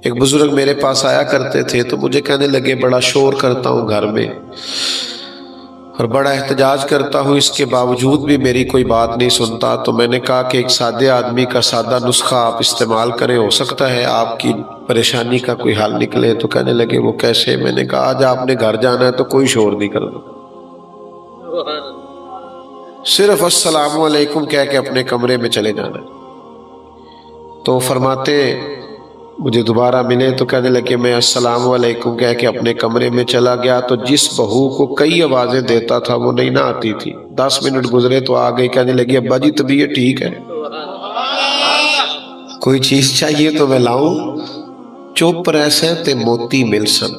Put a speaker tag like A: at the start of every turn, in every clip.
A: ایک بزرگ میرے پاس آیا کرتے تھے تو مجھے کہنے لگے بڑا شور کرتا ہوں گھر میں اور بڑا احتجاج کرتا ہوں، اس کے باوجود بھی میری کوئی بات نہیں سنتا۔ تو میں نے کہا کہ ایک سادے آدمی کا سادہ نسخہ آپ استعمال کریں، ہو سکتا ہے آپ کی پریشانی کا کوئی حل نکلے۔ تو کہنے لگے وہ کیسے؟ میں نے کہا آج آپ نے گھر جانا ہے تو کوئی شور نہیں کرنا، صرف السلام علیکم کہہ کے اپنے کمرے میں چلے جانا ہے۔ تو فرماتے مجھے دوبارہ ملے تو کہنے لگے میں السلام علیکم کہہ کے اپنے کمرے میں چلا گیا تو جس بہو کو کئی آوازیں دیتا تھا وہ نہیں نہ آتی تھی، 10 منٹ گزرے تو آ گئی، کہنے لگی ابا جی طبیعت ٹھیک ہے؟ کوئی چیز چاہیے تو میں لاؤں؟ چپ رہسے تے موتی مل سن،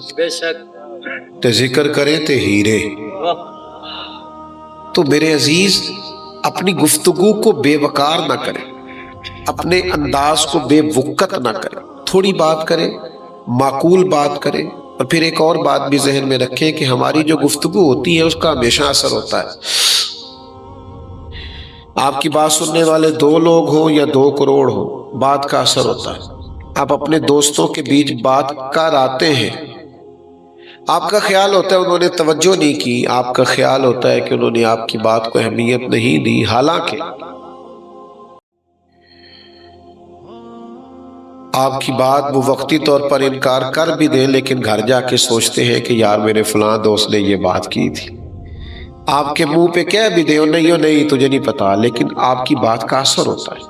A: تے ذکر کرے تے ہیرے۔ تو میرے عزیز اپنی گفتگو کو بے وقار نہ کریں، اپنے انداز کو بے وقت نہ کریں، تھوڑی بات کریں، معقول بات کریں۔ اور پھر ایک اور بات بھی ذہن میں رکھیں کہ ہماری جو گفتگو ہوتی ہے اس کا ہمیشہ اثر ہوتا ہے۔ آپ کی بات سننے والے 2 لوگ ہوں یا 2 کروڑ ہوں، بات کا اثر ہوتا ہے۔ آپ اپنے دوستوں کے بیچ بات کر آتے ہیں، آپ کا خیال ہوتا ہے انہوں نے توجہ نہیں کی، آپ کا خیال ہوتا ہے کہ انہوں نے آپ کی بات کو اہمیت نہیں دی، حالانکہ آپ کی بات وہ وقتی طور پر انکار کر بھی دیں لیکن گھر جا کے سوچتے ہیں کہ یار میرے فلاں دوست نے یہ بات کی تھی۔ آپ کے منہ پہ کہہ بھی دیں نہیں تجھے نہیں پتا، لیکن آپ کی بات کا اثر ہوتا ہے۔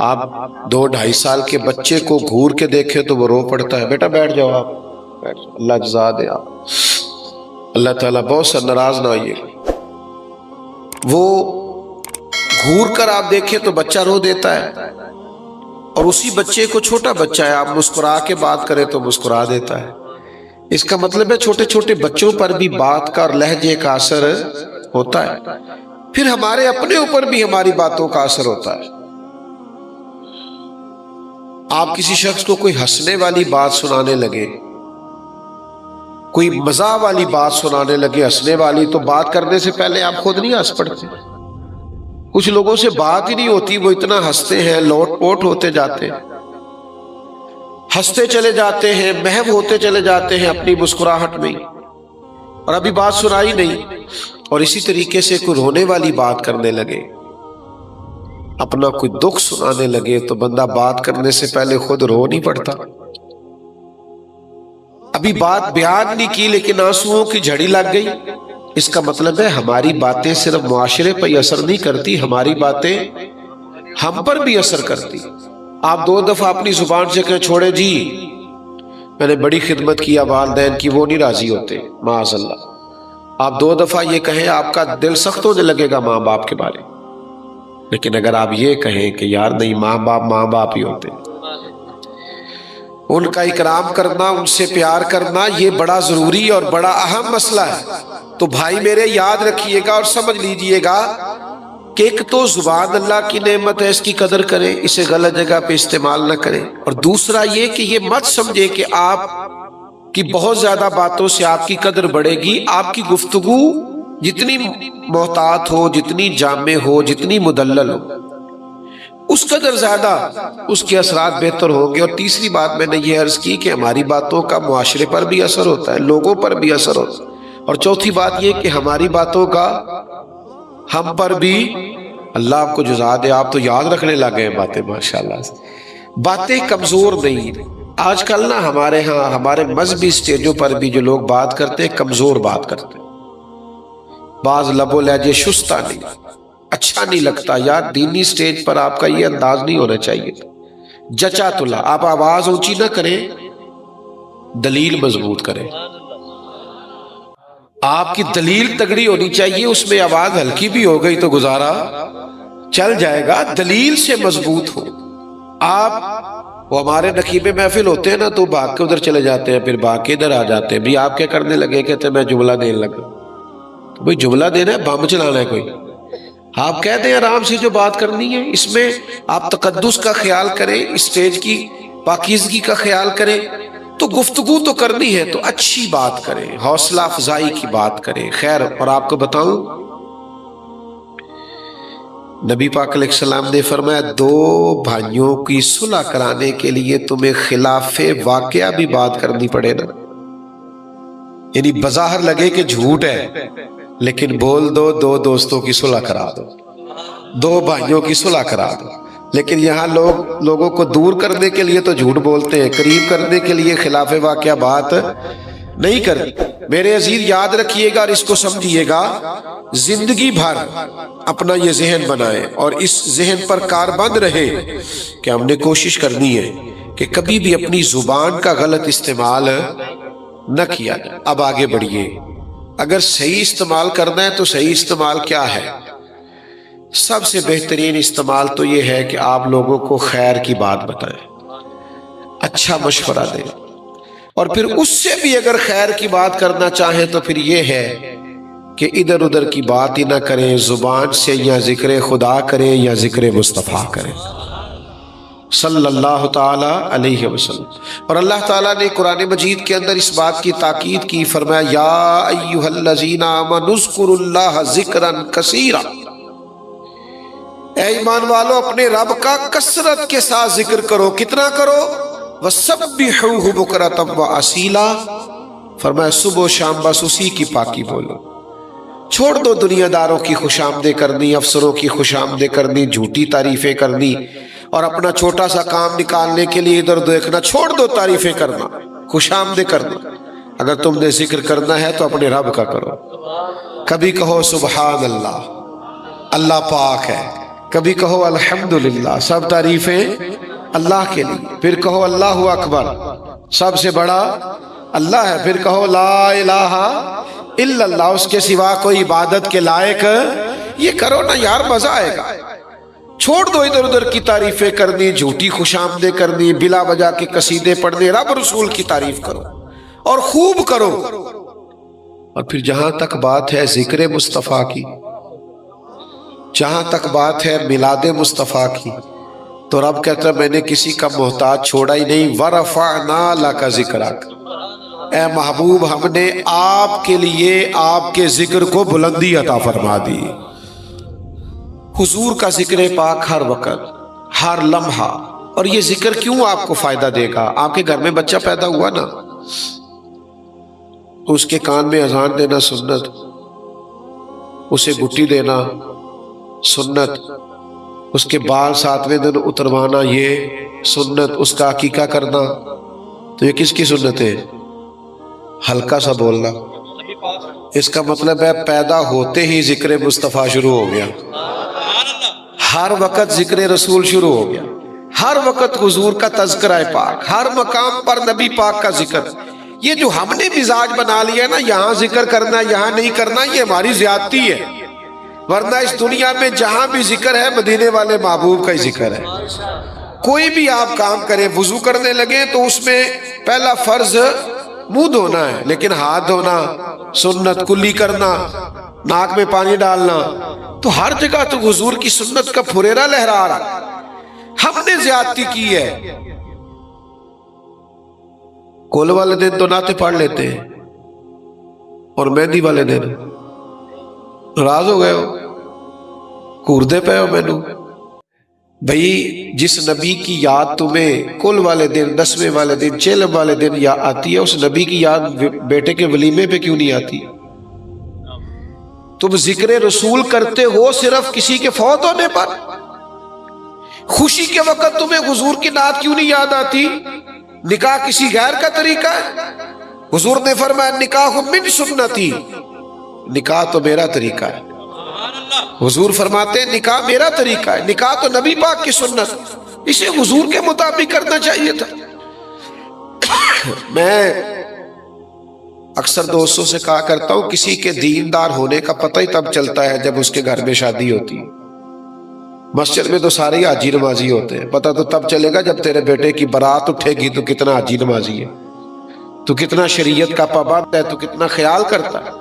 A: آپ 2-2.5 سال کے بچے کو گھور کے دیکھیں تو وہ رو پڑتا ہے، بیٹا بیٹھ جاؤ، آپ بیٹھ جاؤ، اللہ جزا دے آپ۔ اللہ تعالیٰ بہت سا ناراض نہ ہوئیے۔ وہ گھور کر آپ دیکھیں تو بچہ رو دیتا ہے، اور اسی بچے کو چھوٹا بچہ ہے، آپ مسکرا کے بات کریں تو مسکرا دیتا ہے۔ اس کا مطلب ہے چھوٹے چھوٹے بچوں پر بھی بات کا اور لہجے کا اثر ہوتا ہے۔ پھر ہمارے اپنے اوپر بھی ہماری باتوں کا اثر ہوتا ہے۔ آپ کسی شخص کو کوئی ہنسنے والی بات سنانے لگے، کوئی مزاح والی بات سنانے لگے، ہنسنے والی، تو بات کرنے سے پہلے آپ خود نہیں ہنس پڑتے؟ کچھ لوگوں سے بات ہی نہیں ہوتی، وہ اتنا ہنستے ہیں، لوٹ پوٹ ہوتے جاتے ہیں، ہنستے چلے جاتے ہیں، محو ہوتے چلے جاتے ہیں اپنی مسکراہٹ میں، اور ابھی بات سنائی نہیں۔ اور اسی طریقے سے کوئی رونے والی بات کرنے لگے، اپنا کوئی دکھ سنانے لگے، تو بندہ بات کرنے سے پہلے خود رو نہیں پڑتا؟ ابھی بات بیان نہیں کی لیکن آنسوؤں کی جھڑی لگ گئی، اس کا مطلب ہے ہماری باتیں صرف معاشرے پر اثر نہیں کرتی، ہماری باتیں ہم پر بھی اثر کرتی۔ آپ 2 دفعہ اپنی زبان سے کہیں چھوڑے جی میں نے بڑی خدمت کیا والدین کی، وہ نہیں راضی ہوتے، معاذ اللہ۔ آپ 2 دفعہ یہ کہیں، آپ کا دل سخت ہونے لگے گا ماں باپ کے بارے، لیکن اگر آپ یہ کہیں کہ یار نہیں، ماں باپ ہی ہوتے، ان کا اکرام کرنا، ان سے پیار کرنا، یہ بڑا ضروری اور بڑا اہم مسئلہ ہے۔ تو بھائی میرے یاد رکھیے گا اور سمجھ لیجئے گا کہ ایک تو زبان اللہ کی نعمت ہے، اس کی قدر کریں، اسے غلط جگہ پہ استعمال نہ کریں، اور دوسرا یہ کہ یہ مت سمجھے کہ آپ کی بہت زیادہ باتوں سے آپ کی قدر بڑھے گی۔ آپ کی گفتگو جتنی محتاط ہو، جتنی جامع ہو، جتنی مدلل ہو، اس قدر زیادہ اس کے اثرات بہتر ہوں گے۔ اور تیسری بات میں نے یہ عرض کی کہ ہماری باتوں کا معاشرے پر بھی اثر ہوتا ہے، لوگوں پر بھی اثر ہوتا ہے۔ اور چوتھی بات یہ کہ ہماری باتوں کا ہم پر بھی، اللہ آپ کو جزا دے، آپ تو یاد رکھنے لگے ہیں باتیں ماشاءاللہ سے۔ باتیں کمزور نہیں، آج کل نا ہمارے ہاں ہمارے مذہبی سٹیجوں پر بھی جو لوگ بات کرتے ہیں کمزور بات کرتے ہیں، بعض لب و لہجے شستہ نہیں، اچھا نہیں لگتا یار۔ دینی سٹیج پر آپ کا یہ انداز نہیں ہونا چاہیے، جچا تلا۔ آپ آواز اونچی نہ کریں، دلیل مضبوط کریں، آپ کی دلیل تگڑی ہونی چاہیے، اس میں آواز ہلکی بھی ہو گئی تو گزارا چل جائے گا، دلیل سے مضبوط ہو۔ آپ وہ ہمارے نقیب محفل ہوتے ہیں نا تو بھاگ کے ادھر چلے جاتے ہیں، پھر بھاگ کے ادھر آ جاتے ہیں، بھی آپ کیا کرنے لگے؟ کہتے ہیں میں جملہ دینے لگا۔ بھئی جملہ دینا ہے، بم چلانا ہے کوئی؟ آپ کہتے ہیں آرام سے جو بات کرنی ہے، اس میں آپ تقدس کا خیال کریں، اسٹیج کی پاکیزگی کا خیال کریں۔ تو گفتگو تو کرنی ہے تو اچھی بات کریں، حوصلہ افزائی کی بات کریں۔ خیر، اور آپ کو بتاؤں نبی پاک علیہ السلام نے فرمایا دو بھائیوں کی صلح کرانے کے لیے تمہیں خلاف واقعہ بھی بات کرنی پڑے نا، یعنی بظاہر لگے کہ جھوٹ ہے لیکن بول دو دو دوستوں کی صلح کرا دو، دو بھائیوں کی صلح کرا دو، لیکن یہاں لوگوں کو دور کرنے کے لیے تو جھوٹ بولتے ہیں، قریب کرنے کے لیے خلاف واقعہ بات نہیں کرنی۔ میرے عزیز یاد رکھیے گا اور اس کو سمجھیے گا، زندگی بھر اپنا یہ ذہن بنائیں اور اس ذہن پر کاربند رہے کہ ہم نے کوشش کرنی ہے کہ کبھی بھی اپنی زبان کا غلط استعمال نہ کیا جائے۔ اب آگے بڑھیے، اگر صحیح استعمال کرنا ہے تو صحیح استعمال کیا ہے؟ سب سے بہترین استعمال تو یہ ہے کہ آپ لوگوں کو خیر کی بات بتائیں، اچھا مشورہ دیں، اور پھر اس سے بھی اگر خیر کی بات کرنا چاہیں تو پھر یہ ہے کہ ادھر ادھر کی بات ہی نہ کریں، زبان سے یا ذکر خدا کریں یا ذکر مصطفیٰ کریں صلی اللہ تعالی علیہ وسلم۔ اور اللہ تعالیٰ نے قرآن مجید کے اندر اس بات کی تاکید کی، فرمایا یا ایھا الذین آمنوا اذکروا اللہ ذکرا کثیرا، اے ایمان والو اپنے رب کا کثرت کے ساتھ ذکر کرو۔ کتنا کرو؟ وَسَبِّحُوهُ بُكْرَةً وَأَصِيلًا، فرمایا صبح و شام بس اسی کی پاکی بولو۔ چھوڑ دو دنیا داروں کی خوش آمدیں کرنی، افسروں کی خوش آمدیں کرنی، جھوٹی تعریفیں کرنی، اور اپنا چھوٹا سا کام نکالنے کے لیے ادھر دیکھنا۔ چھوڑ دو تعریفیں کرنا، خوش آمدیں کرنا۔ اگر تم نے ذکر کرنا ہے تو اپنے رب کا کرو۔ کبھی کہو سبحان اللہ، اللہ پاک ہے، کبھی کہو الحمدللہ، سب تعریفیں اللہ کے لیے، پھر کہو اللہ اکبر، سب سے بڑا اللہ ہے، پھر کہو لا الہ الا اللہ، اس کے سوا کوئی عبادت کے لائق، یہ کرو نا یار، مزہ آئے گا۔ چھوڑ دو ادھر ادھر کی تعریفیں کرنی، جھوٹی خوش آمدیں کرنی، بلا وجہ کے قصیدے پڑھنے، رب رسول کی تعریف کرو اور خوب کرو۔ اور پھر جہاں تک بات ہے ذکر مصطفیٰ کی، جہاں تک بات ہے میلاد مصطفیٰ کی، تو رب کہتا ہے میں نے کسی کا محتاج چھوڑا ہی نہیں۔ وَرَفَعْنَا لَكَ ذِكْرَكَ، اے محبوب ہم نے آپ کے لیے آپ کے ذکر کو بلندی عطا فرما دی۔ حضور کا ذکر پاک ہر وقت، ہر لمحہ۔ اور یہ ذکر کیوں آپ کو فائدہ دے گا؟ آپ کے گھر میں بچہ پیدا ہوا نا، تو اس کے کان میں اذان دینا سنت، اسے گٹی دینا سنت، اس کے بال 7ویں دن اتروانا یہ سنت، اس کا عقیقہ کرنا، تو یہ کس کی سنت ہے؟ ہلکا سا بولنا، اس کا مطلب ہے پیدا ہوتے ہی ذکر مصطفیٰ شروع ہو گیا، ہر وقت ذکر رسول شروع ہو گیا، ہر وقت حضور کا تذکرہ پاک، ہر مقام پر نبی پاک کا ذکر۔ یہ جو ہم نے مزاج بنا لیا نا، یہاں ذکر کرنا یہاں نہیں کرنا، یہ ہماری زیادتی ہے، ورنہ اس دنیا میں جہاں بھی ذکر ہے مدینے والے محبوب کا ہی ذکر ہے۔ کوئی بھی آپ کام کریں، وضو کرنے لگے تو اس میں پہلا فرض منہ دھونا ہے، لیکن ہاتھ دھونا سنت، کلی کرنا، ناک میں پانی ڈالنا، تو ہر جگہ تو حضور کی سنت کا پھریرا لہرا رہا۔ ہم نے زیادتی کی ہے۔ کول والے دن تو نعتیں پڑھ لیتے ہیں، اور مہندی والے دن ناراض ہو گئے ہو، کوردے پہ ہو مینو۔ بھئی جس نبی کی یاد تمہیں کل والے دن، 10ویں والے دن، چیلم والے دن یا آتی ہے، اس نبی کی یاد بیٹے کے ولیمے پہ کیوں نہیں آتی؟ تم ذکر رسول کرتے ہو صرف کسی کے فوت ہونے پر؟ خوشی کے وقت تمہیں حضور کی نعت کیوں نہیں یاد آتی؟ نکاح کسی غیر کا طریقہ ہے؟ حضور نے فرمایا نکاح من سنتی، نکاح تو میرا طریقہ ہے۔ حضور فرماتے ہیں نکاح میرا طریقہ ہے، نکاح تو نبی پاک کی سنت، اسے حضور کے مطابق کرنا چاہیے تھا۔ میں اکثر دوستوں سے کہا کرتا ہوں کسی کے دیندار ہونے کا پتہ ہی تب چلتا ہے جب اس کے گھر میں شادی ہوتی ہے۔ مسجد میں تو سارے حاجی نمازی ہوتے ہیں، پتہ تو تب چلے گا جب تیرے بیٹے کی بارات اٹھے گی تو کتنا حاجی نمازی ہے، تو کتنا شریعت کا پابند ہے، تو کتنا خیال کرتا ہے۔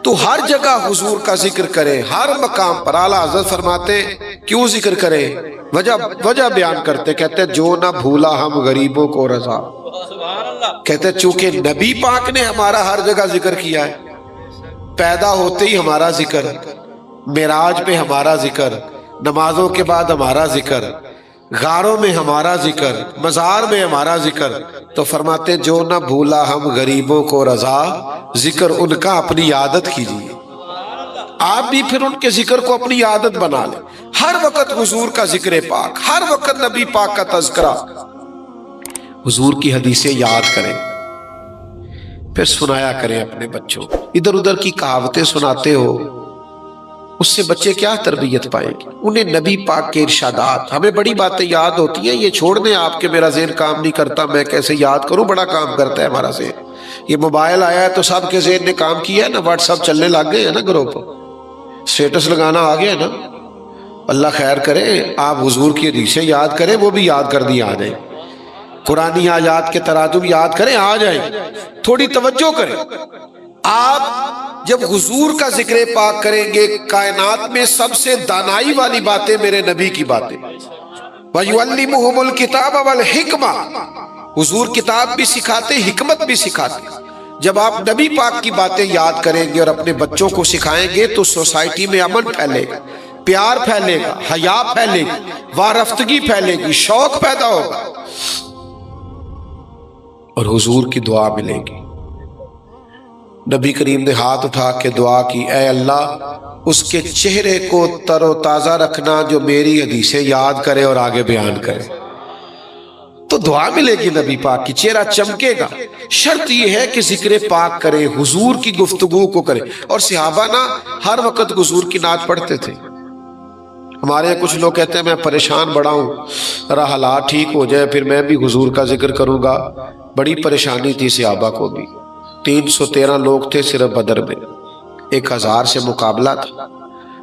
A: تو ہر جگہ حضور کا ذکر کریں، ہر مقام پر۔ اعلیٰ حضرت فرماتے کیوں ذکر کریں؟ وجہ بیان کرتے، کہتے جو نہ بھولا ہم غریبوں کو رضا، کہتے چونکہ نبی پاک نے ہمارا ہر جگہ ذکر کیا ہے، پیدا ہوتے ہی ہمارا ذکر، معراج پہ ہمارا ذکر، نمازوں کے بعد ہمارا ذکر، غاروں میں ہمارا ذکر، مزار میں ہمارا ذکر، تو فرماتے جو نہ بھولا ہم غریبوں کو رضا، ذکر ان کا اپنی عادت کیجیے۔ آپ بھی پھر ان کے ذکر کو اپنی عادت بنا لیں، ہر وقت حضور کا ذکر پاک، ہر وقت نبی پاک کا تذکرہ، حضور کی حدیثیں یاد کریں، پھر سنایا کریں اپنے بچوں کو۔ ادھر ادھر کی کہاوتیں سناتے ہو، اس سے بچے کیا تربیت پائیں گے؟ انہیں نبی پاک کے ارشادات، ہمیں بڑی باتیں یاد ہوتی ہیں، یہ چھوڑ دیں آپ کے میرا ذہن کام نہیں کرتا، میں کیسے یاد کروں؟ بڑا کام کرتا ہے ہمارا ذہن۔ یہ موبائل آیا ہے تو سب کے ذہن نے کام کیا ہے نا، واٹس ایپ چلنے لگ گئے ہیں نا، گروپ اسٹیٹس لگانا آ گیا ہے نا۔ اللہ خیر کرے، آپ حضور کی حدیثیں یاد کریں، وہ بھی یاد کر دی آ جائیں، قرآنی آیات کے تراجم یاد کریں، آ جائیں، تھوڑی توجہ کریں۔ آپ جب حضور کا ذکر پاک کریں گے، کائنات میں سب سے دانائی والی باتیں میرے نبی کی باتیں، وَيُعَلِّمُهُمُ الْكِتَابَ وَالْحِكْمَةَ، حضور کتاب بھی سکھاتے، حکمت بھی سکھاتے۔ جب آپ نبی پاک کی باتیں یاد کریں گے اور اپنے بچوں کو سکھائیں گے تو سوسائٹی میں امن پھیلے گا، پیار پھیلے گا، حیا پھیلے گی، وارفتگی پھیلے گی، شوق پیدا ہوگا، اور حضور کی دعا ملے گی۔ نبی کریم نے ہاتھ اٹھا کے دعا کی، اے اللہ اس کے چہرے کو تر و تازہ رکھنا جو میری حدیثیں یاد کرے اور آگے بیان کرے۔ تو دعا ملے گی نبی پاک کی، چہرہ چمکے گا۔ شرط یہ ہے کہ ذکر پاک کرے، حضور کی گفتگو کو کرے۔ اور صحابہ نا ہر وقت حضور کی نعت پڑھتے تھے۔ ہمارے کچھ لوگ کہتے ہیں میں پریشان بڑا ہوں، ذرا حالات ٹھیک ہو جائے پھر میں بھی حضور کا ذکر کروں گا۔ بڑی پریشانی تھی صحابہ کو بھی، 313 لوگ تھے صرف بدر میں، 1000 سے مقابلہ تھا،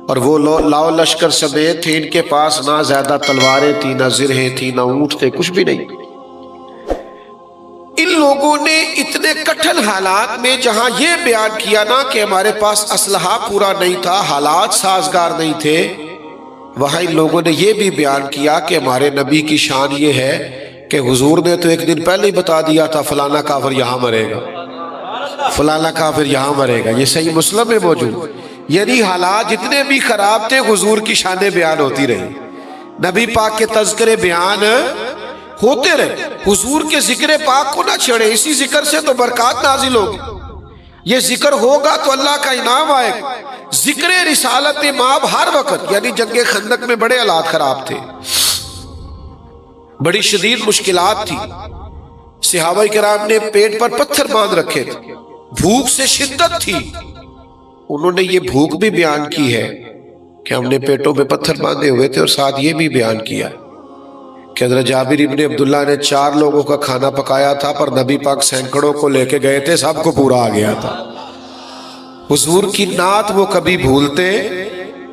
A: اور وہ لاؤ لشکر سمیت تھے، ان کے پاس نہ زیادہ تلواریں تھیں، نہ زرہیں تھیں، نہ اونٹ تھے، کچھ بھی نہیں۔ ان لوگوں نے اتنے کٹھن حالات میں جہاں یہ بیان کیا نا کہ ہمارے پاس اسلحہ پورا نہیں تھا، حالات سازگار نہیں تھے، وہاں ان لوگوں نے یہ بھی بیان کیا کہ ہمارے نبی کی شان یہ ہے کہ حضور نے تو ایک دن پہلے ہی بتا دیا تھا فلانا کافر یہاں مرے گا، فلانا کافر یہاں مرے گا۔ یہ صحیح مسلم میں موجود۔ یعنی حالات جتنے بھی خراب تھے حضور کی شانیں بیان ہوتی رہی، نبی پاک کے تذکرے بیان ہوتے رہے۔ حضور کے ذکر پاک کو نہ چھڑے، اسی ذکر سے تو برکات نازل ہوگی۔ یہ ذکر ہوگا تو اللہ کا انعام آئے گا۔ ذکر رسالت مآب ہر وقت، یعنی جنگ خندق میں بڑے حالات خراب تھے، بڑی شدید مشکلات تھی، صحابہ کرام نے پیٹ پر پتھر باندھ رکھے تھے، بھوک سے شدت تھی۔ انہوں نے یہ بھوک بھی بیان کی ہے کہ ہم نے پیٹوں میں پتھر باندھے ہوئے تھے، اور ساتھ یہ بھی بیان کیا کہ حضرت جابر ابن عبداللہ نے 4 لوگوں کا کھانا پکایا تھا، پر نبی پاک سینکڑوں کو لے کے گئے تھے، سب کو پورا آ گیا تھا۔ حضور کی نعت وہ کبھی بھولتے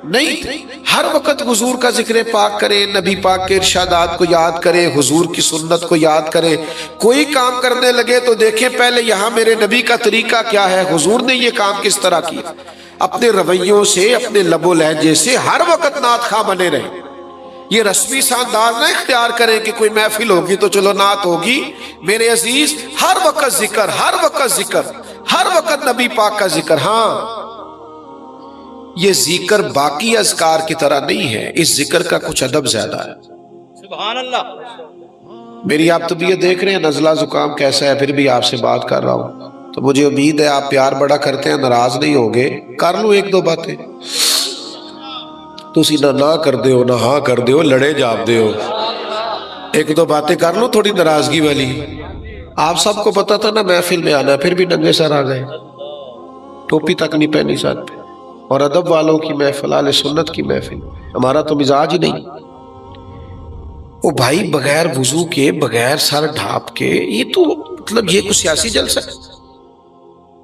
A: نہیں تھے، ہر وقت حضور کا ذکر پاک کریں، نبی پاک کے ارشادات کو یاد کریں، حضور کی سنت کو یاد کریں۔ کوئی کام کرنے لگے تو دیکھیں پہلے یہاں میرے نبی کا طریقہ کیا ہے، حضور نے یہ کام کس طرح کیا۔ اپنے رویوں سے، اپنے لب و لہجے سے ہر وقت نعت خواہ بنے رہیں۔ یہ رسمی سا انداز نہ اختیار کریں کہ کوئی محفل ہوگی تو چلو نعت ہوگی۔ میرے عزیز ہر وقت ذکر، ہر وقت ذکر، ہر وقت نبی پاک کا ذکر۔ ہاں یہ ذکر باقی اذکار کی طرح نہیں ہے، اس ذکر کا کچھ ادب زیادہ ہے۔
B: سبحان اللہ۔
A: میری آپ طبیعت دیکھ رہے ہیں، نزلہ زکام کیسا ہے، پھر بھی آپ سے بات کر رہا ہوں، تو مجھے امید ہے آپ پیار بڑا کرتے ہیں، ناراض نہیں ہوگے۔ کر لوں 1-2 باتیں، تسی نہ کر دے ہو، نہ ہاں کر دے ہو، لڑے جاب دے ہو، 1-2 باتیں کر لوں تھوڑی ناراضگی والی۔ آپ سب کو پتا تھا نا محفل میں آنا، پھر بھی ننگے سر آ گئے، ٹوپی تک نہیں پہنی ساتھ پہ، اور ادب والوں کی محفل، اہل سنت کی محفل، ہمارا تو مزاج ہی نہیں۔ او بھائی بغیر وضو کے، بغیر سر ڈھانپ کے، یہ تو مطلب یہ کوئی سیاسی جلسہ ہے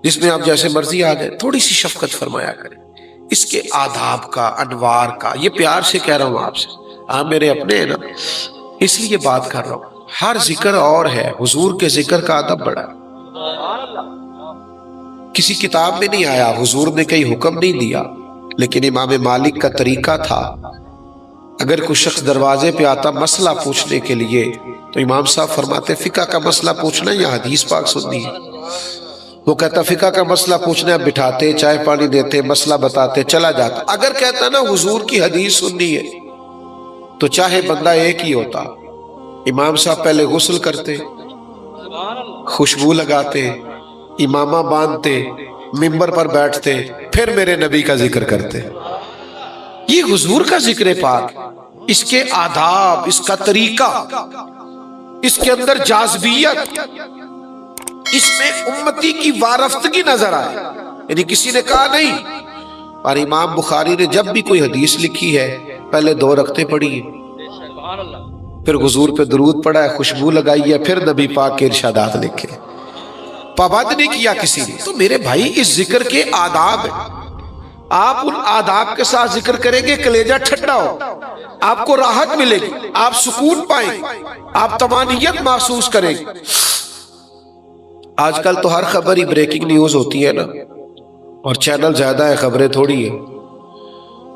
A: جس میں آپ جیسے مرضی آ گئے؟ تھوڑی سی شفقت فرمایا کریں، اس کے آداب کا، انوار کا، یہ پیار سے کہہ رہا ہوں آپ سے، آپ میرے اپنے ہیں نا، اس لیے بات کر رہا ہوں۔ ہر ذکر اور ہے، حضور کے ذکر کا ادب بڑا ہے۔ کسی کتاب میں نہیں آیا، حضور نے کہیں حکم نہیں دیا، لیکن امام مالک کا طریقہ تھا، اگر کوئی شخص دروازے پہ آتا مسئلہ پوچھنے کے لیے تو امام صاحب فرماتے فقہ کا مسئلہ پوچھنا ہے یا حدیث پاک سننی ہے؟ وہ کہتا فقہ کا مسئلہ پوچھنا ہے، بٹھاتے، چائے پانی دیتے، مسئلہ بتاتے، چلا جاتا۔ اگر کہتا نا حضور کی حدیث سننی ہے تو چاہے بندہ ایک ہی ہوتا، امام صاحب پہلے غسل کرتے،
B: سبحان اللہ،
A: خوشبو لگاتے، امامہ باندھتے، منبر پر بیٹھتے، پھر میرے نبی کا ذکر کرتے۔ یہ حضور کا ذکر پاک، اس کے آداب، اس کا طریقہ، اس کے اندر جاذبیت، اس میں امتی کی وارفتگی نظر آئے۔ یعنی کسی نے کہا نہیں، اور امام بخاری نے جب بھی کوئی حدیث لکھی ہے پہلے 2 رکعتیں پڑھی ہیں،
B: سبحان اللہ،
A: پھر حضور پہ درود پڑھا ہے، خوشبو لگائی ہے، پھر نبی پاک کے ارشادات لکھے، پابند نہیں کیا کسی نے۔ تو میرے بھائی اس ذکر کے آداب ہیں، آپ ان آداب کے ساتھ ذکر کریں گے، کلیجہ ٹھنڈا ہو، آپ کو راحت ملے گی، آپ سکون پائیں گے، آپ طمانینت محسوس کریں گے۔ آج کل تو ہر خبر ہی بریکنگ نیوز ہوتی ہے نا، اور چینل زیادہ ہے، خبریں تھوڑی ہیں،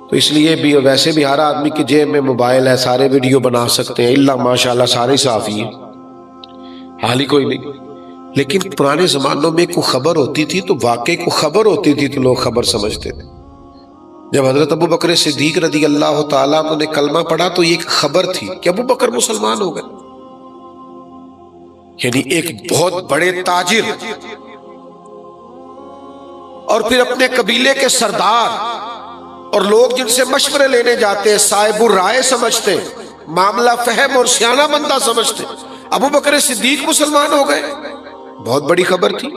A: تو اس لیے بھی ویسے بھی ہر آدمی کی جیب میں موبائل ہے، سارے ویڈیو بنا سکتے ہیں، اللہ ماشاءاللہ سارے صحافی ہیں، حال ہی کوئی نہیں۔ لیکن پرانے زمانوں میں کوئی خبر ہوتی تھی تو واقعی کوئی خبر ہوتی تھی تو لوگ خبر سمجھتے تھے۔ جب حضرت ابو بکر صدیق رضی اللہ تعالیٰ عنہ نے کلمہ پڑھا تو یہ ایک خبر تھی کہ ابو بکر مسلمان ہو گئے، یعنی ایک بہت بڑے تاجر اور پھر اپنے قبیلے کے سردار اور لوگ جن سے مشورے لینے جاتے ہیں، صاحب الرائے سمجھتے، معاملہ فہم اور سیانہ بندہ سمجھتے، ابو بکر صدیق مسلمان ہو گئے، بہت بڑی خبر تھی۔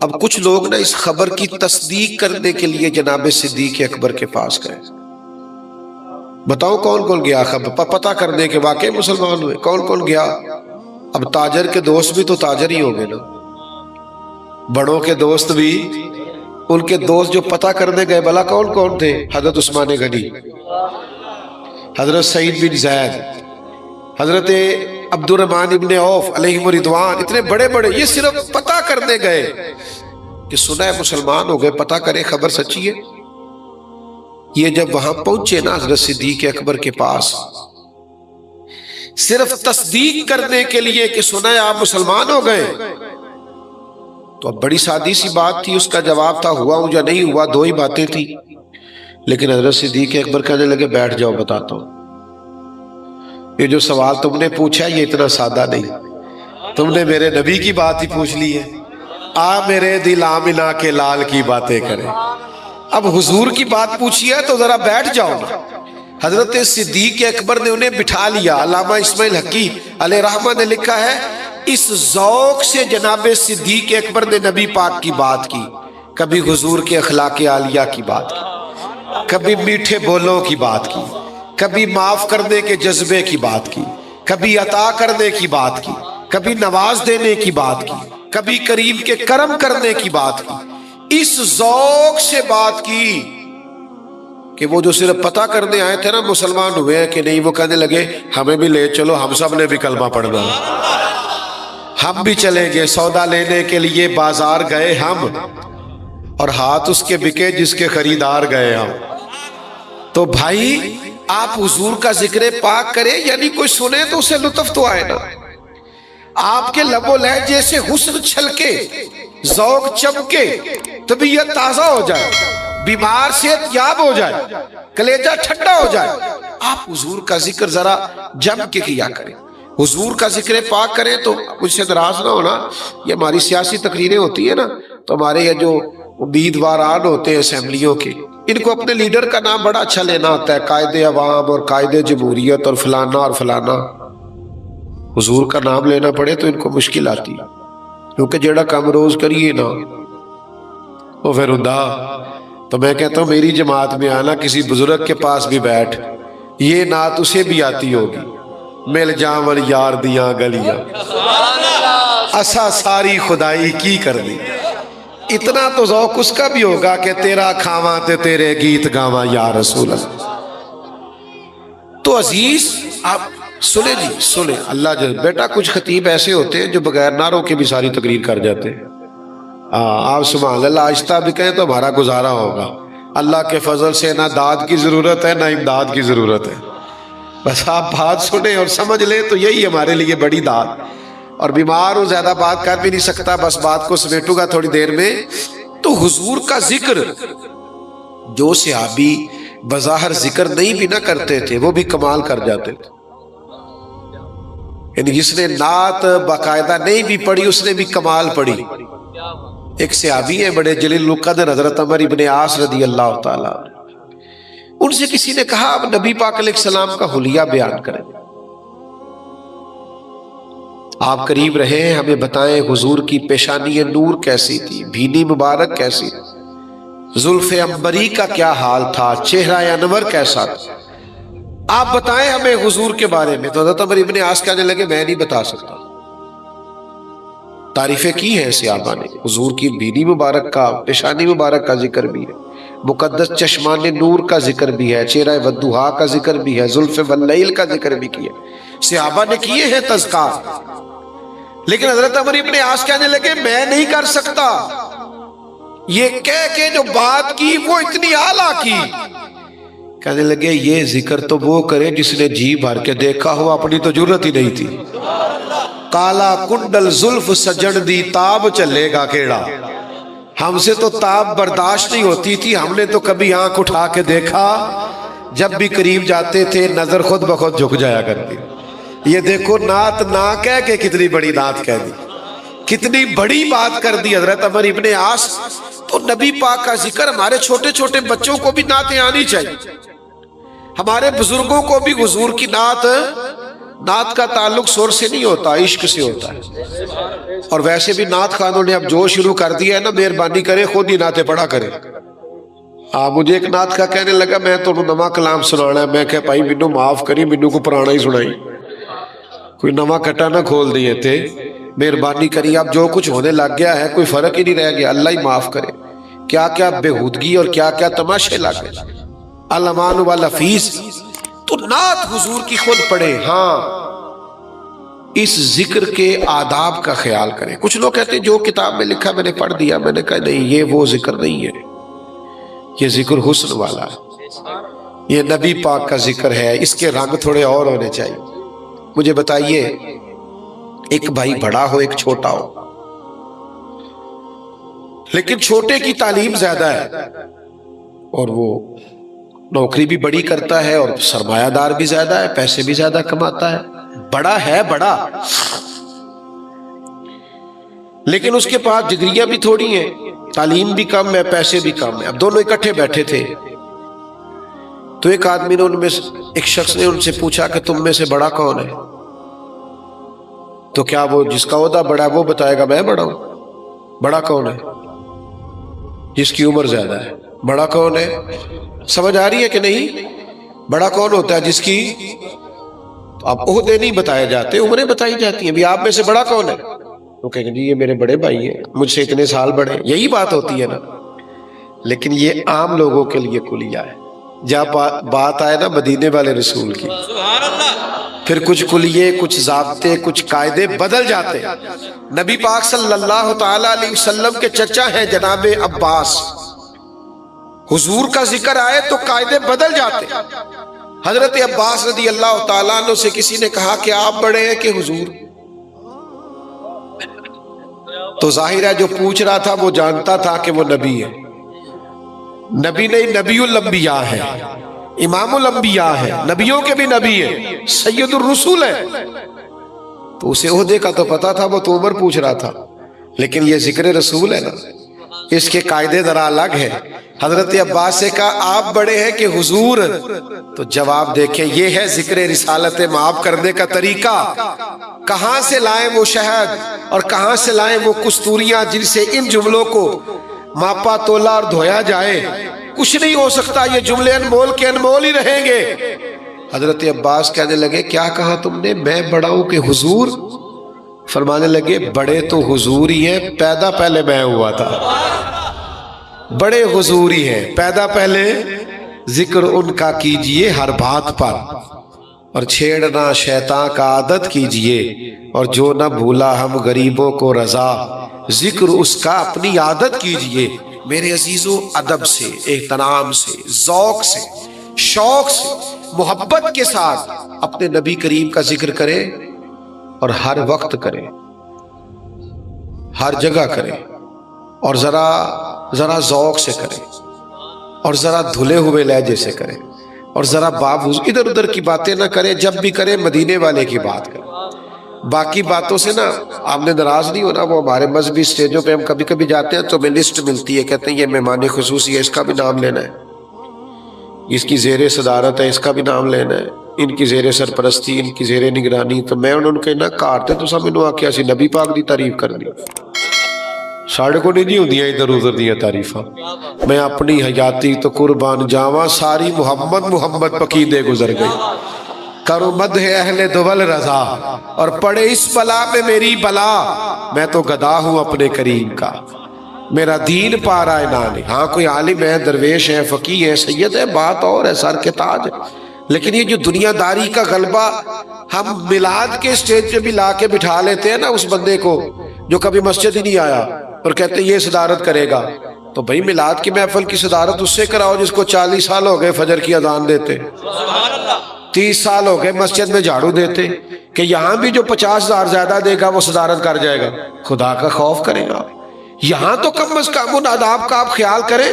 A: اب کچھ لوگ نا اس خبر کی تصدیق کرنے کے لیے جناب صدیق اکبر کے پاس گئے۔ بتاؤ کون کون گیا خبر پتہ کرنے کے، واقعی مسلمان ہوئے، کون کون گیا؟ اب تاجر کے دوست بھی تو تاجر ہی ہوں گے نا، بڑوں کے دوست بھی، ان کے دوست جو پتہ کرنے گئے بھلا کون کون تھے؟ حضرت عثمان غنی، حضرت سعید بن زید، حضرت عبد الرحمن ابن عوف علیہم رضوان، اتنے بڑے بڑے، یہ صرف پتہ کرنے گئے کہ سنا ہے مسلمان ہو گئے، پتہ کریں خبر سچی ہے۔ یہ جب وہاں پہنچے نا حضرت صدیق اکبر کے پاس، صرف تصدیق کرنے کے لیے کہ سنا ہے آپ مسلمان ہو گئے، تو اب بڑی سادی سی بات تھی، اس کا جواب تھا ہوا ہوں یا نہیں ہوا، 2 ہی باتیں تھی۔ لیکن حضرت صدیق اکبر کہنے لگے بیٹھ جاؤ بتاتا ہوں، یہ جو سوال تم نے پوچھا یہ اتنا سادہ نہیں، تم نے میرے نبی کی بات ہی پوچھ لی ہے، آ میرے دل آمنہ کے لال کی باتیں کرے، اب حضور کی بات پوچھی ہے تو ذرا بیٹھ جاؤ نا۔ حضرت صدیق اکبر نے انہیں بٹھا لیا۔ علامہ اسماعیل حقی علیہ رحمہ نے لکھا ہے، اس ذوق سے جناب صدیق اکبر نے نبی پاک کی بات کی، کبھی حضور کے اخلاق عالیہ کی بات کی، کبھی میٹھے بولوں کی بات کی، کبھی معاف کرنے کے جذبے کی بات کی، کبھی عطا کرنے کی بات کی، کبھی نواز دینے کی بات کی، کبھی کریم کے کرم کرنے کی بات کی، اس ذوق سے بات کی کہ وہ جو صرف پتہ کرنے آئے تھے نا مسلمان ہوئے ہیں کہ نہیں، وہ کہنے لگے ہمیں بھی لے چلو، ہم سب نے بھی کلمہ پڑھنا، ہم بھی چلیں گے، سودا لینے کے لیے بازار گئے ہم، اور ہاتھ اس کے بکے جس کے خریدار گئے ہم۔ تو بھائی آپ حضور کا ذکر پاک کریں، یعنی کوئی سنے تو اسے لطف تو آئے نا، آپ کے لب و لہجے سے حسن چھلکے، ذوق چمکے، طبیعت تازہ ہو جائے، بیمار صحت یاب ہو جائے، کلیجہ ٹھنڈا ہو جائے۔ آپ حضور کا ذکر ذرا جم کے کیا کریں، حضور کا ذکر پاک کریں۔ تو مجھ سے ناراض نہ ہونا، یہ ہماری سیاسی تقریریں ہوتی ہیں نا، تو ہمارے یہ جو امیدواران ہوتے ہیں اسمبلیوں کے، ان کو اپنے لیڈر کا نام بڑا اچھا لینا ہوتا ہے، قائد عوام اور قائد جمہوریت اور فلانا اور فلانا۔ حضور کا نام لینا پڑے تو ان کو مشکل آتی ہے، کیونکہ جیڑا کام روز کریے نا وہ پھر ہوندا۔ تو میں کہتا ہوں میری جماعت میں آنا، کسی بزرگ کے پاس بھی بیٹھ، یہ نعت اسے بھی آتی ہوگی، مل جاون یار دیاں گلیاں اسا ساری خدائی کی کر دی، اتنا تو ذوق اس کا بھی ہوگا کہ تیرا کھاواں تے تیرے گیت گاواں یا رسول اللہ۔ تو عزیز آپ سنیں جی، سنیں اللہ جل بیٹا، کچھ خطیب ایسے ہوتے ہیں جو بغیر نعروں کے بھی ساری تقریر کر جاتے ہیں۔ آپ سبحان اللہ آہستہ بھی کہیں تو ہمارا گزارا ہوگا، اللہ کے فضل سے نہ داد کی ضرورت ہے نہ امداد کی ضرورت ہے، بس آپ بات سنیں اور سمجھ لیں تو یہی ہمارے لیے بڑی داد۔ اور بیمار ہوں، زیادہ بات کر بھی نہیں سکتا، بس بات کو سمیٹوں گا تھوڑی دیر میں۔ تو حضور کا ذکر، جو صحابی بظاہر ذکر نہیں بھی نہ کرتے تھے وہ بھی کمال کر جاتے تھے. یعنی جس نے نعت باقاعدہ نہیں بھی پڑھی اس نے بھی کمال پڑھی. ایک صحابی ہیں بڑے جلیل القدر حضرت عمر ابن عاص رضی اللہ تعالیٰ، ان سے کسی نے کہا اب نبی پاک علیہ السلام کا حلیہ بیان کریں. آپ قریب رہے ہیں، ہمیں بتائیں حضور کی پیشانی نور کیسی تھی، بھینی مبارک کیسی تھی، زلف عنبری کا کیا حال تھا، چہرہ انور کیسا تھا، آپ بتائیں ہمیں حضور کے بارے میں. تو حضرت عمر ابن عاص کہنے لگے میں نہیں بتا سکتا. تعریفیں کی ہیں صحابہ نے، حضور کی بینی مبارک کا، پیشانی مبارک کا ذکر بھی ہے، مقدس چشمان نور کا ذکر بھی ہے، چہرہ ودھا کا ذکر بھی ہے، زلف واللیل کا ذکر بھی کیا. صحابہ نے کیے ہیں تذکار، لیکن حضرت عمر ابن عاص کہنے لگے میں نہیں کر سکتا. یہ کہہ کے جو بات کی وہ اتنی اعلیٰ کی. کہنے لگے یہ ذکر تو وہ کرے جس نے جی بھر کے دیکھا ہو، اپنی تو جرت ہی نہیں تھی. کالا کنڈل زلف سجن دی تاب چلے گا کیڑا، ہم سے تو تاب برداشت نہیں ہوتی تھی، ہم نے تو کبھی آنکھ اٹھا کے دیکھا، جب بھی قریب جاتے تھے نظر خود بخود جھک جایا کرتی. یہ دیکھو نعت نہ کہہ کے کتنی بڑی نعت کہہ دی، کتنی بڑی بات کر دی حضرت عمر ابن عاص. تو نبی پاک کا ذکر، ہمارے چھوٹے چھوٹے بچوں کو بھی نعتیں آنی چاہیے، ہمارے بزرگوں کو بھی حضور کی نعت کا تعلق سر سے نہیں ہوتا، عشق سے ہوتا ہے. اور ویسے بھی نعت خانوں نے اب جو شروع کر دیا ہے نا، مہربانی کرے خود ہی نعتیں پڑھا کرے. مجھے ایک نعت کا کہنے لگا میں تو نواں کلام سنانا ہے، میں کہ بھائی مینوں معاف کری، مینوں کو پرانا ہی سنائی، کوئی نواں کٹا نہ کھول دیے تھے، مہربانی کری. اب جو کچھ ہونے لگ گیا ہے کوئی فرق ہی نہیں رہ گیا، اللہ ہی معاف کرے. کیا کیا بےہودگی اور کیا کیا تماشے لگ گئے. الامان والفیس. تو نعت حضور کی خود پڑھے. ہاں اس ذکر کے آداب کا خیال کریں. کچھ لوگ کہتے ہیں جو کتاب میں لکھا میں نے پڑھ دیا. میں نے کہا نہیں، یہ وہ ذکر نہیں ہے، یہ ذکر حسن والا ہے، یہ نبی پاک کا ذکر ہے، اس کے رنگ تھوڑے اور ہونے چاہیے. مجھے بتائیے ایک بھائی بڑا ہو ایک چھوٹا ہو، لیکن چھوٹے کی تعلیم زیادہ ہے اور وہ نوکری بھی بڑی کرتا ہے اور سرمایہ دار بھی زیادہ ہے، پیسے بھی زیادہ کماتا ہے، بڑا ہے بڑا، لیکن اس کے پاس ڈگریاں بھی تھوڑی ہیں، تعلیم بھی کم ہے، پیسے بھی کم ہے. اب دونوں اکٹھے بیٹھے تھے تو ایک آدمی نے ایک شخص نے ان سے پوچھا کہ تم میں سے بڑا کون ہے؟ تو کیا وہ جس کا عہدہ بڑا ہے وہ بتائے گا میں بڑا ہوں؟ بڑا کون ہے؟ جس کی عمر زیادہ ہے. بڑا کون ہے؟ سمجھ آ رہی ہے کہ نہیں؟ بڑا کون ہوتا ہے؟ جس کی، اب عہدے نہیں بتائے جاتے، عمریں بتائی جاتی ہیں. بھی آپ میں سے بڑا کون ہے؟ وہ کہیں گے جی یہ میرے بڑے بھائی ہیں، مجھ سے اتنے سال بڑے. یہی بات ہوتی ہے نا. لیکن یہ عام لوگوں کے لیے کلیہ ہے. جب بات آئے نا مدینے والے رسول کی، پھر کچھ کلیے، کچھ ضابطے، کچھ قاعدے بدل جاتے. نبی پاک صلی اللہ تعالی علیہ وسلم کے چچا ہیں جناب عباس، حضور کا ذکر آئے تو قاعدے بدل جاتے. حضرت عباس رضی اللہ تعالیٰ عنہ سے کسی نے کہا کہ آپ بڑے ہیں کہ حضور؟ تو ظاہر ہے جو پوچھ رہا تھا وہ جانتا تھا کہ وہ نبی ہے. نبی نہیں، نبی الانبیاء ہے، امام الانبیاء ہے، نبیوں کے بھی نبی ہے، سید الرسول ہے. تو اسے عہدے کا تو پتا تھا، وہ تو عمر پوچھ رہا تھا، لیکن یہ ذکر رسول ہے نا، اس کے قاعدے ذرا الگ ہے. حضرت عباس سے کہا آپ بڑے ہیں کہ حضور؟ تو جواب دیکھیں، یہ ہے ذکر رسالت معاف کرنے کا طریقہ. کہاں سے لائیں وہ شہد اور کہاں سے لائیں وہ کستوریاں جن سے ان جملوں کو ماپا تولا اور دھویا جائے؟ کچھ نہیں ہو سکتا، یہ جملے انمول کے انمول ہی رہیں گے. حضرت عباس کہنے لگے کیا کہا تم نے؟ میں بڑا ہوں کہ حضور؟ فرمانے لگے بڑے تو حضور ہی ہیں، پیدا پہلے میں ہوا تھا. بڑے حضور ہی ہیں، پیدا پہلے. ذکر ان کا کیجئے ہر بات پر، اور چھیڑنا شیطان کا عادت کیجئے، اور جو نہ بھولا ہم غریبوں کو رضا، ذکر اس کا اپنی عادت کیجئے. میرے عزیزو، ادب سے، احترام سے، ذوق سے، شوق سے، محبت کے ساتھ اپنے نبی کریم کا ذکر کریں، اور ہر وقت کریں، ہر جگہ کریں، اور ذرا ذوق سے کریں. اور ذرا دھلے ہوئے لہجے سے کرے اور ذرا ادھر ادھر کی باتیں نہ کرے، جب بھی کرے مدینے والے کی بات کرے۔ باقی باتوں سے نا آپ نے ناراض نہیں ہونا، وہ ہمارے مذہبی سٹیجوں پہ ہم کبھی کبھی جاتے ہیں تو ہمیں لسٹ ملتی ہے، کہتے ہیں یہ مہمان خصوصی ہے، اس کا بھی نام لینا ہے، اس کی زیر صدارت ہے، اس کا بھی نام لینا ہے، ان کی زیر سرپرستی، ان کی زیر نگرانی۔ تو میں انہوں نے کہنا کارتے تو سب انہوں آکیا سی نبی پاک دی تعریف کرنی، ساڑھے کو نہیں ہوندیاں ادھر ادھر دیا تعریفاں۔ میں اپنی حیاتی تو قربان جاواں، ساری محمد پقیدے گزر گئی۔ کرو مدح اہل دول رضا اور پڑے اس بلا میں میری بلا، میں تو گدا ہوں اپنے کریم کا، میرا دین پا رہا ہے نانے۔ ہاں کوئی عالم ہے، درویش ہے، فقیہ ہے، سید ہے، بات اور ہے، سر کے تاج ہے، لیکن یہ جو دنیا داری کا غلبہ ہم میلاد کے سٹیج پہ بھی لا کے بٹھا لیتے ہیں نا اس بندے کو جو کبھی مسجد ہی نہیں آیا، اور کہتے ہیں یہ صدارت کرے گا، تو بھائی میلاد کی محفل کی صدارت اس سے کراؤ جس کو 40 سال ہو گئے فجر کی اذان دیتے، 30 سال ہو گئے مسجد میں جھاڑو دیتے، کہ یہاں بھی جو 50,000 زیادہ دے گا وہ صدارت کر جائے گا۔ خدا کا خوف کریں گا، یہاں تو کم از کم ان آداب کا آپ خیال کریں،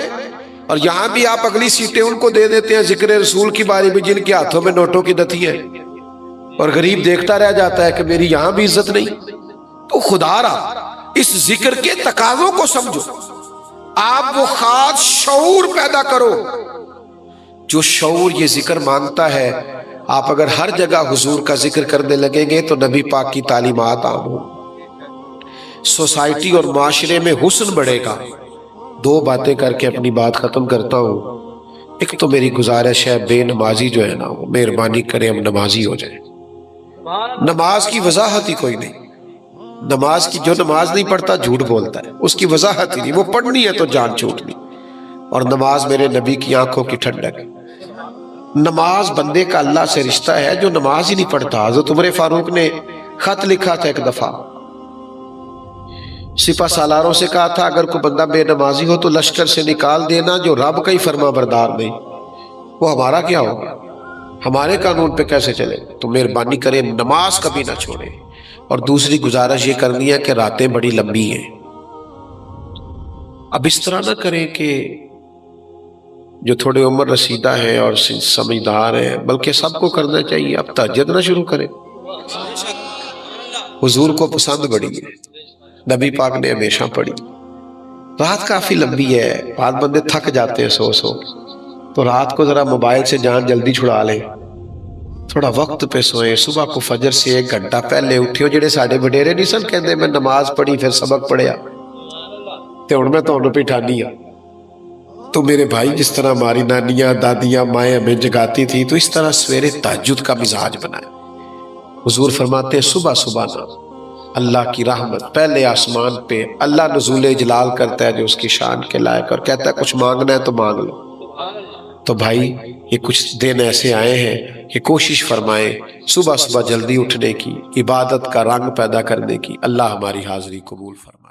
A: اور یہاں بھی آپ اگلی سیٹیں ان کو دے دیتے ہیں ذکر رسول کی باری میں جن کے ہاتھوں میں نوٹوں کی دتی ہے، اور غریب دیکھتا رہ جاتا ہے کہ میری یہاں بھی عزت نہیں۔ تو خدا را اس ذکر کے تقاضوں کو سمجھو، آپ وہ خاص شعور پیدا کرو جو شعور یہ ذکر مانگتا ہے۔ آپ اگر ہر جگہ حضور کا ذکر کرنے لگیں گے تو نبی پاک کی تعلیمات عام ہوں، سوسائٹی اور معاشرے میں حسن بڑھے گا۔ دو باتیں کر کے اپنی بات ختم کرتا ہوں۔ ایک تو میری گزارش ہے، بے نمازی جو ہے نا وہ مہربانی کرے ہم نمازی ہو جائیں۔ نماز کی وضاحت ہی کوئی نہیں، نماز کی جو نماز نہیں پڑھتا جھوٹ بولتا ہے، اس کی وضاحت ہی نہیں، وہ پڑھنی ہے تو جان چھوٹنی۔ اور نماز میرے نبی کی آنکھوں کی ٹھنڈک ہے۔ نماز بندے کا اللہ سے رشتہ ہے، جو نماز ہی نہیں پڑھتا۔ حضرت عمر فاروق نے خط لکھا تھا ایک دفعہ، سپہ سالاروں سے کہا تھا اگر کوئی بندہ بے نمازی ہو تو لشکر سے نکال دینا، جو رب کا ہی فرما بردار نہیں، وہ ہمارا کیا ہوگا، ہمارے قانون پہ کیسے چلے؟ تو مہربانی کریں نماز کبھی نہ چھوڑیں۔ اور دوسری گزارش یہ کرنی ہے کہ راتیں بڑی لمبی ہیں، اب اس طرح نہ کریں کہ جو تھوڑے عمر رسیدہ ہیں اور سمجھدار ہیں، بلکہ سب کو کرنا چاہیے۔ اب تہجد نہ شروع کریں، حضور کو پسند بڑی ہے، نبی پاک نے ہمیشہ پڑھی۔ رات کافی لمبی ہے، بعض بندے تھک جاتے ہیں سو تو رات کو ذرا موبائل سے جان جلدی چھڑا لیں، تھوڑا وقت پہ سوئیں، صبح کو فجر سے 1 گھنٹہ پہلے اٹھیو۔ جڑے ساڈے وڈیرے نہیں سن کہندے میں نماز پڑھی پھر سبق پڑھیا تے ہن میں تانوں پہ ٹھانی ہاں۔ تو میرے بھائی جس طرح ہماری نانیاں دادیاں مائیں ہمیں جگاتی تھی، تو اس طرح سویرے تہجد کا مزاج بنائیں۔ حضور فرماتے ہیں صبح صبح نہ اللہ کی رحمت پہلے آسمان پہ، اللہ نزول اجلال کرتا ہے جو اس کی شان کے لائق، اور کہتا ہے کچھ مانگنا ہے تو مانگ لو۔ تو بھائی یہ کچھ دن ایسے آئے ہیں کہ کوشش فرمائیں صبح صبح جلدی اٹھنے کی، عبادت کا رنگ پیدا کرنے کی۔ اللہ ہماری حاضری قبول فرمائے۔